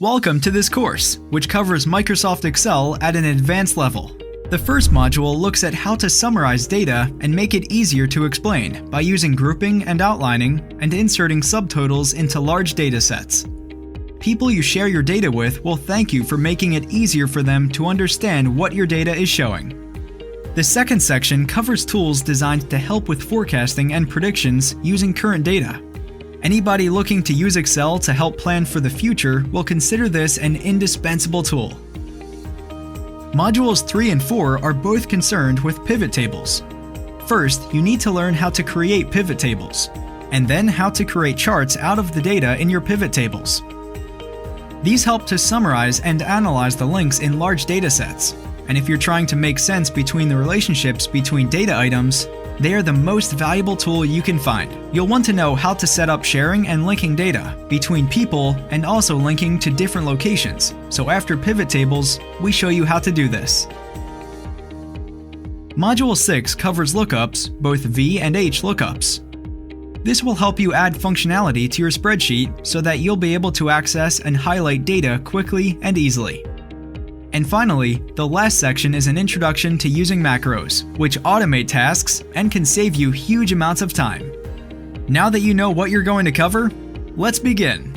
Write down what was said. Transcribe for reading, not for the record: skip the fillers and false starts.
Welcome to this course, which covers Microsoft Excel at an advanced level. The first module looks at how to summarize data and make it easier to explain by using grouping and outlining and inserting subtotals into large data sets. People you share your data with will thank you for making it easier for them to understand what your data is showing. The second section covers tools designed to help with forecasting and predictions using current data. Anybody looking to use Excel to help plan for the future will consider this an indispensable tool. Modules 3 and 4 are both concerned with pivot tables. First, you need to learn how to create pivot tables, and then how to create charts out of the data in your pivot tables. These help to summarize and analyze the links in large data sets, and if you're trying to make sense between the relationships between data items, they are the most valuable tool you can find. You'll want to know how to set up sharing and linking data between people and also linking to different locations. So after pivot tables, we show you how to do this. Module 6 covers lookups, both V and H lookups. This will help you add functionality to your spreadsheet so that you'll be able to access and highlight data quickly and easily. And finally, the last section is an introduction to using macros, which automate tasks and can save you huge amounts of time. Now that you know what you're going to cover, let's begin.